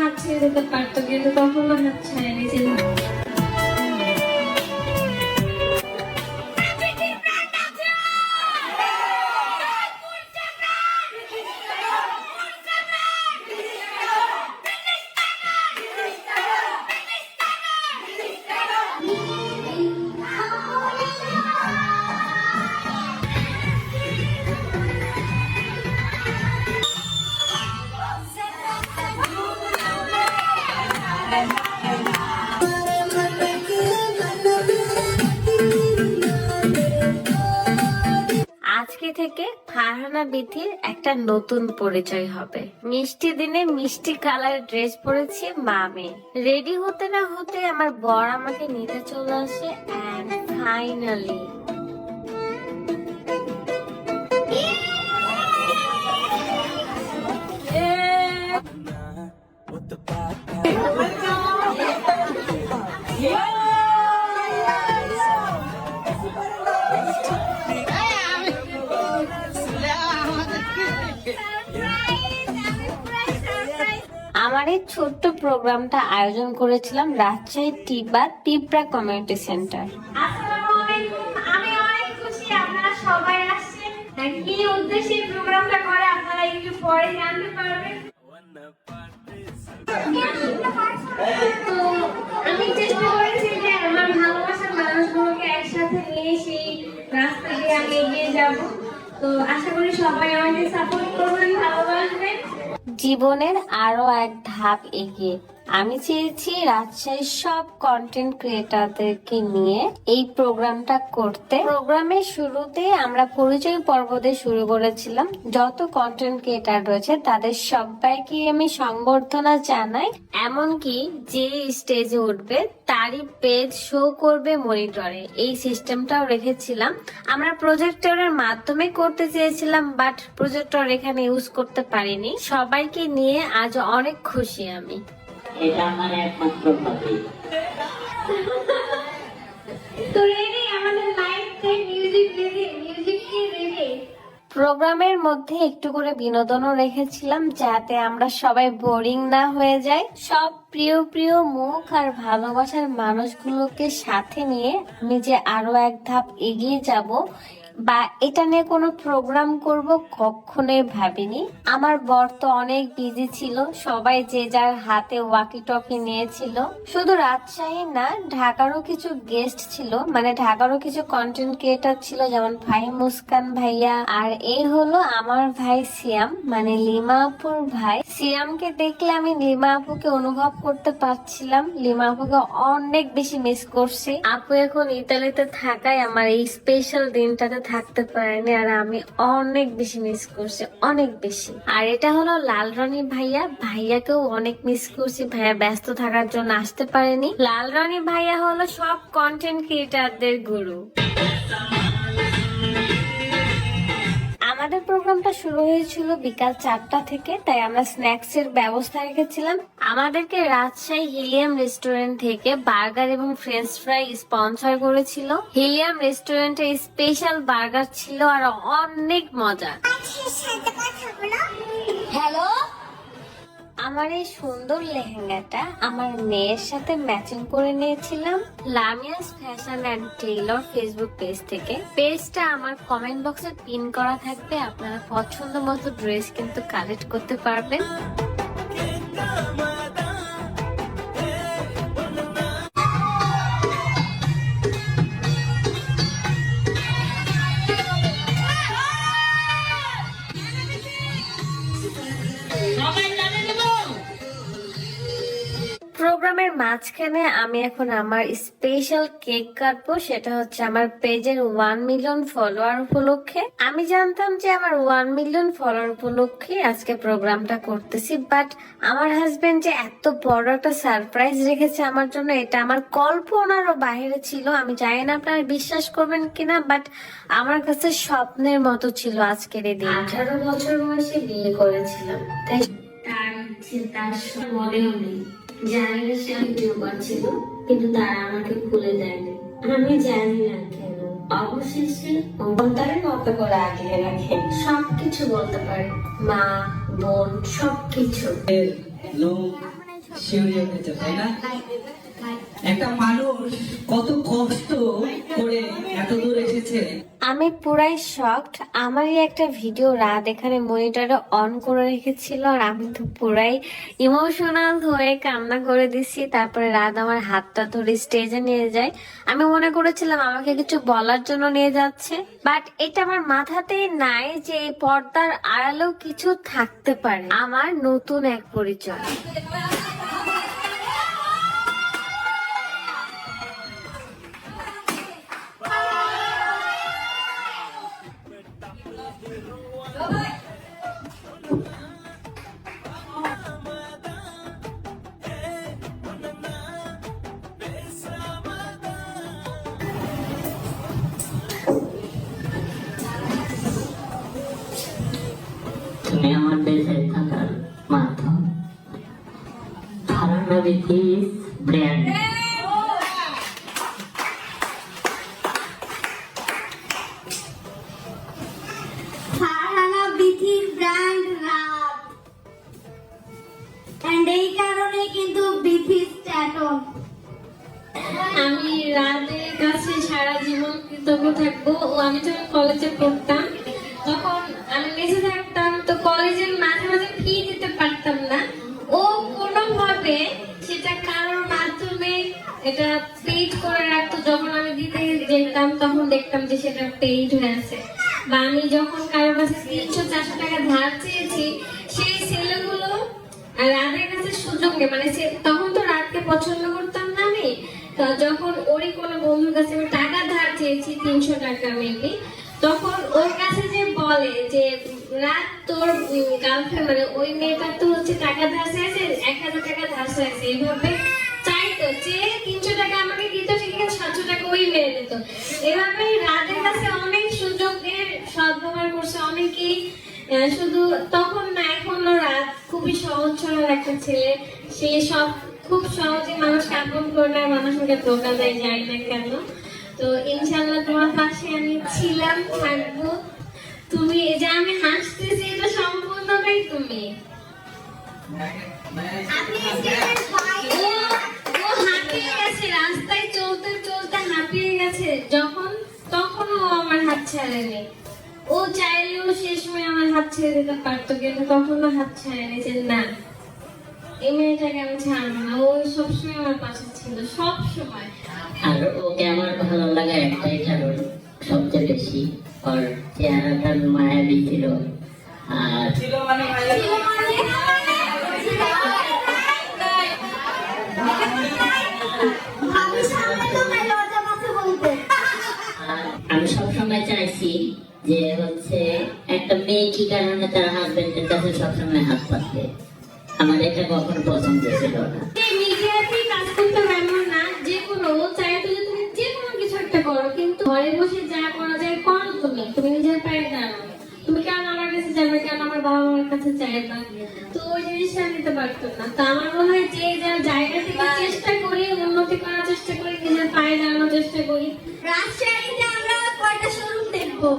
হাত ছেড়ে দিতে পারতো, কিন্তু কখনো হাত ছাড়েনি। আজকে থেকে ফারহানা বিথির একটা নতুন পরিচয় হবে। মিষ্টি দিনে মিষ্টি কালার ড্রেস পরেছি মা মেয়ে। রেডি হতে না হতে আমার বর আমাকে নিতে চলে আসে এন্ড ফাইনালি আমার এই ছোট্ট প্রোগ্রামটা আয়োজন করেছিলাম রাজশাহী টিপরা কমিউনিটি সেন্টার। আমি অনেক খুশি আপনারা সবাই আসছেন। কি উদ্দেশ্যে প্রোগ্রামটা করে আপনারা একটু পরে জানতে পারবেন। তো আমি চেষ্টা করেছি যে আমার ভালোবাসার মানুষগুলোকে একসাথে নিয়ে সেই রাস্তা দিয়ে আমি এগিয়ে যাব। তো আশা করি সবাই আমাকে সাপোর্ট করবেন, ভালোবাসবেন। জীবনের আরো এক ধাপ এগিয়ে আমি চেয়েছি রাজশাহীর সব কন্টেন্ট ক্রিয়েটরদেরকে নিয়ে এই প্রোগ্রামটা করতে। প্রোগ্রামের শুরুতে আমরা পরিচয় পর্ব দিয়ে শুরু করেছিলাম। যত কন্টেন্ট ক্রিয়েটর রয়েছে তাদের সবাইকে আমি সংবর্ধনা জানাই। এমনকি যে স্টেজে উঠবে তারই পেজ শো করবে মনিটরে, এই সিস্টেমটাও রেখেছিলাম। আমরা প্রজেক্টরের মাধ্যমে করতে চেয়েছিলাম, বাট প্রজেক্টর এখানে ইউজ করতে পারিনি। সবাইকে নিয়ে আজ অনেক খুশি আমি। এটা আমার একমাত্র ভাবি। তো রেডি, আমাদের লাইভে মিউজিক কি রেডি। প্রোগ্রামের মধ্যে একটু করে বিনোদনও রেখেছিলাম যাতে আমরা সবাই বোরিং না হয়ে যাই। সব প্রিয় মুখ আর ভালোবাসার মানুষগুলোকে সাথে নিয়ে আমি যে আরো এক ধাপ এগিয়ে যাব বা এটা নিয়ে কোনো প্রোগ্রাম করব কখনোই ভাবিনি। আমার বর তো অনেক বিজি ছিল, সবাই যে যার হাতে ওয়াকি টকি নিয়েছিল। শুধু রাজশাহী না, ঢাকারও কিছু গেস্ট ছিল, মানে ঢাকারও কিছু কন্টেন্ট ক্রিয়েটর ছিল, যেমন ভাই মুস্কান ভাইয়া। আর এই হলো আমার ভাই সিয়াম, মানে লিমা আপুর ভাই। সিয়ামকে দেখলে আমি লিমা আপুকে অনুভব করতে পারছিলাম। লিমা আপুকে অনেক বেশি মিস করছি। আপু এখন ইতালিতে থাকায় আমার এই স্পেশাল দিনটাতে থাকতে পারেনি, আর আমি অনেক বেশি মিস করছি, অনেক বেশি। আর এটা হলো লাল রানী ভাইয়া, ভাইয়াকেও অনেক মিস করছি, ভাইয়া ব্যস্ত থাকার জন্য আসতে পারেনি। লাল রানী ভাইয়া হলো সব কন্টেন্ট ক্রিয়েটরদের গুরু। আমাদের প্রোগ্রামটা শুরু হয়েছিল বিকাল 4টা থেকে, তাই আমরা স্ন্যাক্স এর ব্যবস্থা রেখেছিলাম। আমাদেরকে রাজশাহী হিলিয়াম রেস্টুরেন্ট থেকে বার্গার এবং ফ্রেঞ্চ ফ্রাই স্পন্সর করেছিল। হিলিয়াম রেস্টুরেন্টের স্পেশাল বার্গার ছিল আর অনেক মজা। হ্যালো, আমার এই সুন্দর লেহেঙ্গাটা আমার মেয়ের সাথে ম্যাচিং করে নিয়েছিলাম Lamia's fashion and tailor Facebook page থেকে। পেজটা আমার কমেন্ট বক্সে পিন করা থাকবে, আপনারা পছন্দ মতো ড্রেস কিন্তু কালেক্ট করতে পারবেন। প্রোগ্রামের মাঝখানে আমি এখন আমার স্পেশাল কেক কাটবো, সেটা হচ্ছে আমার পেজের 1 মিলিয়ন ফলোয়ার উপলক্ষে। আমি জানতাম যে আমার 1 মিলিয়ন ফলোয়ার উপলক্ষে আজকে প্রোগ্রামটা করতেছি, বাট আমার হাজবেন্ড যে এত বড় একটা সারপ্রাইজ রেখেছে আমার জন্য, এটা আমার কল্পনারও বাইরে ছিল। আমি জানি না আপনারা বিশ্বাস করবেন কিনা, বাট আমার কাছে স্বপ্নের মতো ছিল আজকের এই দিন। 18 বছর বয়সে বিয়ে করেছিলাম, তাই তার মনেও নেই। জানি না সে ইউটিউবার ছিল, কিন্তু তারা আমাকে খুলে দেয়নি। আমি জানি না কেন। অবশেষে অন্তরের মতো করে আগলে রাখে, সবকিছু বলতে পারে, মা বোন সবকিছু। শিউরে উঠেছে, তাই না? একটা মানুষ কত কষ্ট করে এত দূর এসেছে। আমি পুরাই শকড। আমারই একটা ভিডিও রাত এখানে মনিটরে অন করে রেখেছিল আর আমি তো পুরাই ইমোশনাল হয়ে কান্না করে দিছি। তারপরে রাত আমার হাতটা ধরে স্টেজে নিয়ে যায়। আমি মনে করেছিলাম আমাকে কিছু বলার জন্য নিয়ে যাচ্ছে, বাট এটা আমার মাথাতেই নাই যে এই পর্দার আড়ালেও কিছু থাকতে পারে। আমার নতুন এক পরিচয়। তুমি আমার বেঁচে থাকার মাধ্যম। ফারহানা বিথিস ব্র্যান্ড। ফারহানা বিথির ব্র্যান্ড রাত, এন্ড এই কারণে কিন্তু বিথিস ট্যাটন। আমি রাতের কাছে সারা জীবন কৃতজ্ঞ থাকবো। ও আমি যখন কলেজে পড়তাম তখন আমি বেঁচে থাকতাম, তো কলেজের মাঝে মাঝে ফি দিতে পারতাম না। ও কোনোভাবে সেটা কারোর মাধ্যমে এটা পেইড করে রাখতো। যখন আমি দিতে যেতাম তখন দেখতাম যে সেটা পেইড হয়ে আছে। বা আমি যখন কারোর কাছে 300-400 টাকা ধার চেয়েছি, সেই ছেলেগুলো রাতের কাছে সুযোগ নেই, মানে তখন তো রাতকে পছন্দ করতাম না আমি। তো যখন ওরই কোনো বন্ধুর কাছে আমি টাকা ধার চেয়েছি 300 টাকা মেবি, তখন ওর কাছে যে বলে যে রাত তোর গার্লফ্রেন্ড মানে ওই মেয়েটার তো হচ্ছে টাকা ধার চেয়েছে, 1000 টাকা ধার চেয়েছে, এইভাবে চাইতো যে 300 টাকা আমাকে দিত, সেখানে 700 টাকা ওই মেরে দিত। এভাবে রাতের কাছে অনেক সুযোগের সদ্ব্যবহার করছে অনেকেই। শুধু তখন না, এখনো রাত খুবই সহজ সরল একটা ছেলে। সে সব খুব সহজে মানুষকে আপন করে নেয়, মানুষকে ধোকা দেয়, যাই না কেন। তো ইনশাল্লাহ তোমার পাশে আমি ছিলাম, থাকবো। তুমি এই যে আমি হাসতেছি, এটা সম্পূর্ণটাই তুমি। ও হাঁপিয়ে গেছে, রাস্তায় চলতে চলতে হাঁপিয়ে গেছে যখন, তখন ও আমার হাত ছাড়েনি। ও চাইলেও শেষ সময় আমার হাত ছেড়ে দিতে পারতো, কিন্তু কখনো হাত ছাড়েনি যে না, এই মেয়েটাকে আমি ছাড়বো না। ও সবসময় আমার পাশে ছিল, সব সময়। আর ওকে আমার ভালো লাগা একটাই কারণ, সবচেয়ে বেশি ওর চেহারাটা মায়াবী ছিল। আর ছিল মানে ভাইয়া আমি সামনে তো লজ্জা পাচ্ছে বলতে। আর আমি সবসময় চাইছি যে হচ্ছে একটা মেয়ে কি কারণে তার হাজবেন্ডের কাছে সবসময় হাত পাতবে। আমার এটা কখনো পছন্দ ছিল না। মিডিয়াতে কাজ করতে এমন না, যে কোনো ও চাইতো যে তুমি যে কোনো কিছু একটা করো, কিন্তু ঘরে বসে যা করা যায় করো। তুমি নিজের পায়ে দাঁড়াও। তুমি কেন আমার কাছে যাবে, কেন আমার বাবা মার কাছে চাইবা? তো ওই জিনিসটা নিতে পারতো না। তো আমার মনে হয় যে যার জায়গা থেকে চেষ্টা করি, উন্নতি করার চেষ্টা করি, নিজের পায়ে দাঁড়ানোর চেষ্টা করি। রাজশাহীতে আমরা কয়টা শোরুম দেখবো?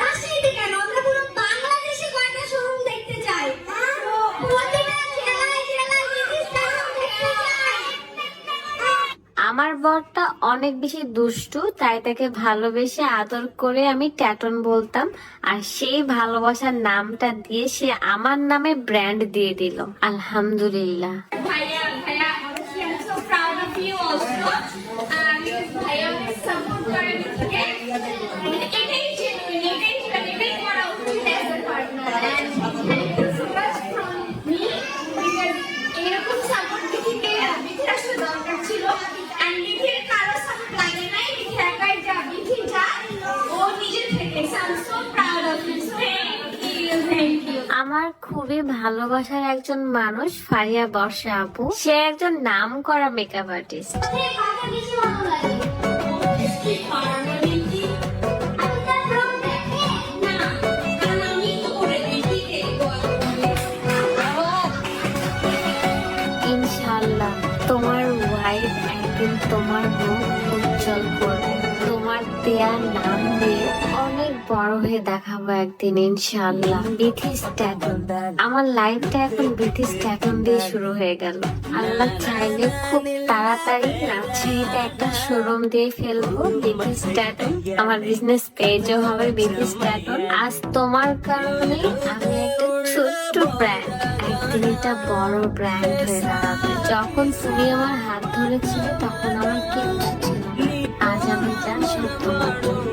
রাজশাহীতে কেন, আমরা পুরো বাংলাদেশে কয়টা শোরুম দেখতে চাই? প্রতিটা জেলায় জেলায় বিথিস ট্যাটন দেখতে চাই। আমার বরটা অনেক বেশি দুষ্টু, তাই তাকে ভালোবেসে আদর করে আমি ট্যাটন বলতাম। আর সেই ভালোবাসার নামটা দিয়ে সে আমার নামে ব্র্যান্ড দিয়ে দিল। আলহামদুলিল্লাহ। ভাইয়া ভাইয়া honestly I'm so proud of you also. ভাইয়া অনেক সাপোর্ট করে দিচ্ছে। এটাই genuine, এটাই করা উচিত as a partner. And thank you so much from me because এরকম সাপোর্ট বিথিকে আসলে দরকার ছিল। And বিথির কারো সাপোর্ট লাগে নাই, বিথি একাই যা, বিথি যা ও নিজে থেকে। So I'm so proud of you. So thank you. আমার খুবই ভালোবাসার একজন মানুষ ফারিয়া বর্ষা আপু। সে একজন নামকরা মেকআপ আর্টিস্ট। কোথায় কাকে বেশি ভালো লাগে? Obviously ফারহানা বিথি। আমি তার ব্লগ দেখি না, কারণ আমি তো করে বিথিকে ইনশাআল্লাহ তোমার ওয়াইফ একদিন তোমার মুখ উজ্জ্বল করবে। তোমার দেয়া নাম দিয়ে অনেক বড় হয়ে দেখাবো একদিন ইনশাআল্লাহ। বিথি স্ট্যাটন, আমার লাইফটা এখন বিথি স্ট্যাটন দিয়ে শুরু হয়ে গেল। আল্লাহ চাইলে খুব তাড়াতাড়ি রাজশাহীতে একটা শোরুম দিয়ে ফেলবো বিথি স্ট্যাটন। আমার বিজনেস পেজও হবে বিথি স্ট্যাটন। আজ তোমার কারণে আমি একটা ছোট্ট ব্র্যান্ড, একদিন এটা বড় ব্র্যান্ড হয়ে দাঁড়াবে। যখন তুমি আমার হাত ধরেছিলে তখন আমার কিচ্ছু ছিল না, আজ আমি যা সব তোমার জন্য।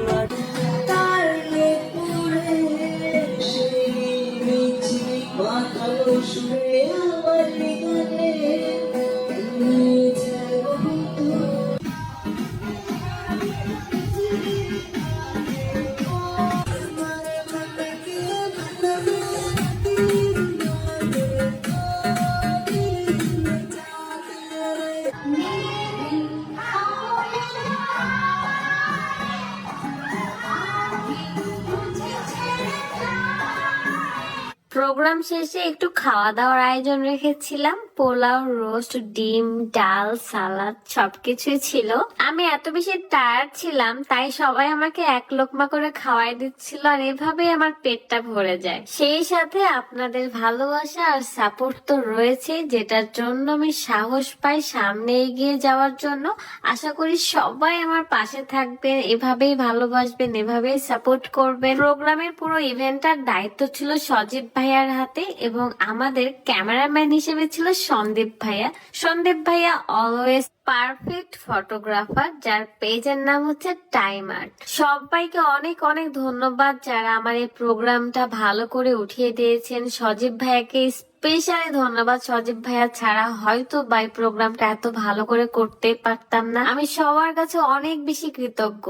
প্রোগ্রাম শেষে একটু খাওয়া দাওয়ার আয়োজন রেখেছিলাম। পোলাও, রোস্ট, ডিম, ডাল, সালাদ সবকিছুই ছিল। আমি এত বেশি টায়ার্ড ছিলাম তাই সবাই আমাকে এক লোকমা করে খাওয়াই দিচ্ছিল, আর এভাবেই আমার পেটটা ভরে যায়। সেই সাথে আপনাদের ভালোবাসা আর সাপোর্ট তো রয়েছে, যেটার জন্য আমি সাহস পাই সামনে এগিয়ে যাওয়ার জন্য। আশা করি সবাই আমার পাশে থাকবেন, এভাবেই ভালোবাসবেন, এভাবেই সাপোর্ট করবেন। প্রোগ্রামের পুরো ইভেন্টটার দায়িত্ব ছিল সজীব ভাইয়ার হাতে এবং আমাদের ক্যামেরাম্যান হিসেবে ছিল সন্দীপ ভাইয়া। সন্দীপ ভাইয়া অলওয়েজ পারফেক্ট ফটোগ্রাফার, যার পেজের নাম হচ্ছে টাইম আর্ট। সবাইকে অনেক অনেক ধন্যবাদ যারা আমার এই প্রোগ্রামটা ভালো করে উঠিয়ে দিয়েছেন। সজীব ভাইয়াকে স্পেশালি ধন্যবাদ। সজীব ভাইয়া ছাড়া হয়তো বাই প্রোগ্রামটা এত ভালো করে করতে পারতাম না। আমি সবার কাছে অনেক বেশি কৃতজ্ঞ।